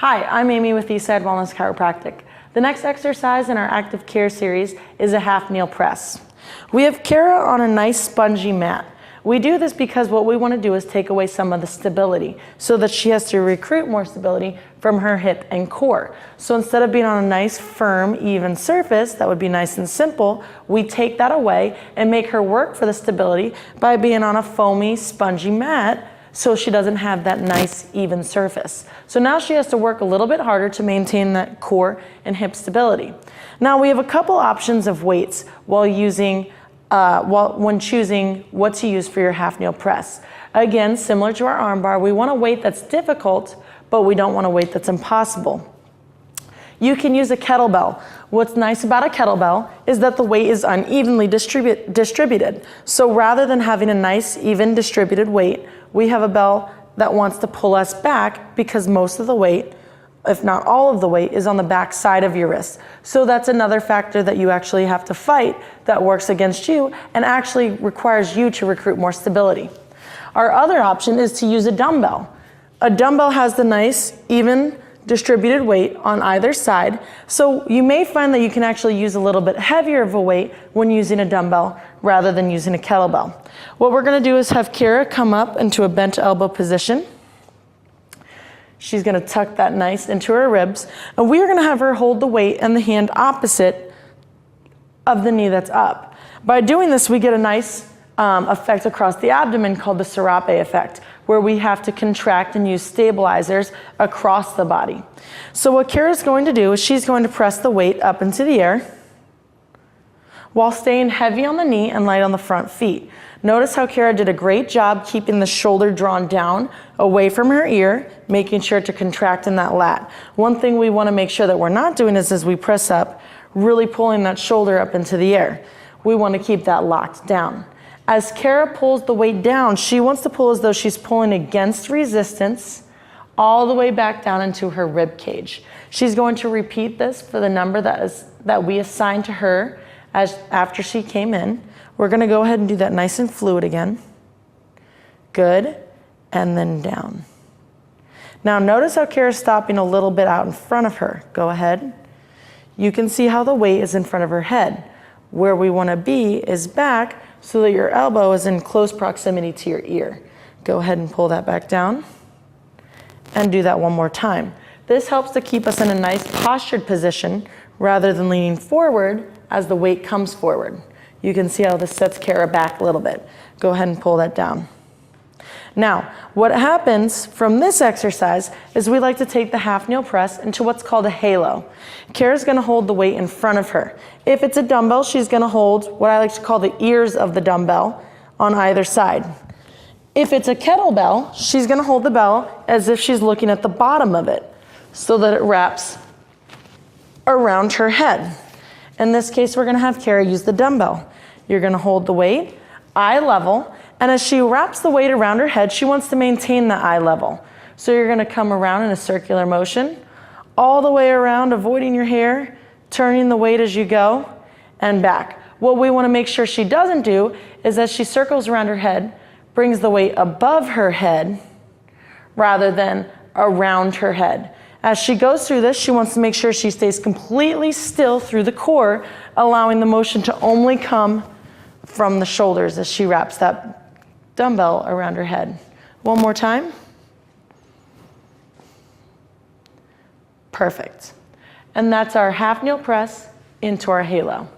Hi, I'm Amy with Eastside Wellness Chiropractic. The next exercise in our active care series is a half kneel press. We have Kara on a nice spongy mat. We do this because what we want to do is take away some of the stability so that she has to recruit more stability from her hip and core. So instead of being on a nice, firm, even surface that would be nice and simple, we take that away and make her work for the stability by being on a foamy, spongy mat so she doesn't have that nice, even surface. So now she has to work a little bit harder to maintain that core and hip stability. Now we have a couple options of weights when choosing what to use for your half kneel press. Again, similar to our arm bar, we want a weight that's difficult, but we don't want a weight that's impossible. You can use a kettlebell. What's nice about a kettlebell is that the weight is unevenly distributed. So rather than having a nice, even distributed weight, we have a bell that wants to pull us back because most of the weight, if not all of the weight, is on the back side of your wrist. So that's another factor that you actually have to fight that works against you and actually requires you to recruit more stability. Our other option is to use a dumbbell. A dumbbell has the nice, even distributed weight on either side. So you may find that you can actually use a little bit heavier of a weight when using a dumbbell rather than using a kettlebell. What we're gonna do is have Kara come up into a bent elbow position. She's gonna tuck that nice into her ribs, and we're gonna have her hold the weight and the hand opposite of the knee that's up. By doing this, we get a nice effect across the abdomen called the serape effect, where we have to contract and use stabilizers across the body. So what Kara's going to do is she's going to press the weight up into the air while staying heavy on the knee and light on the front feet. Notice how Kara did a great job keeping the shoulder drawn down away from her ear, making sure to contract in that lat. One thing we want to make sure that we're not doing is as we press up, really pulling that shoulder up into the air. We want to keep that locked down. As Kara pulls the weight down, she wants to pull as though she's pulling against resistance all the way back down into her rib cage. She's going to repeat this for the number that we assigned to her after she came in. We're going to go ahead and do that nice and fluid again. Good, and then down. Now notice how Kara's stopping a little bit out in front of her. Go ahead. You can see how the weight is in front of her head. Where we want to be is back so that your elbow is in close proximity to your ear. Go ahead and pull that back down and do that one more time. This helps to keep us in a nice postured position rather than leaning forward as the weight comes forward. You can see how this sets Kara back a little bit. Go ahead and pull that down. Now, what happens from this exercise is we like to take the half kneel press into what's called a halo. Kara's gonna hold the weight in front of her. If it's a dumbbell, she's gonna hold what I like to call the ears of the dumbbell on either side. If it's a kettlebell, she's gonna hold the bell as if she's looking at the bottom of it so that it wraps around her head. In this case, we're gonna have Kara use the dumbbell. You're gonna hold the weight, eye level, and as she wraps the weight around her head, she wants to maintain the eye level. So you're gonna come around in a circular motion, all the way around, avoiding your hair, turning the weight as you go, and back. What we wanna make sure she doesn't do is as she circles around her head, brings the weight above her head rather than around her head. As she goes through this, she wants to make sure she stays completely still through the core, allowing the motion to only come from the shoulders as she wraps that dumbbell around her head. One more time. Perfect. And that's our half kneel press into our halo.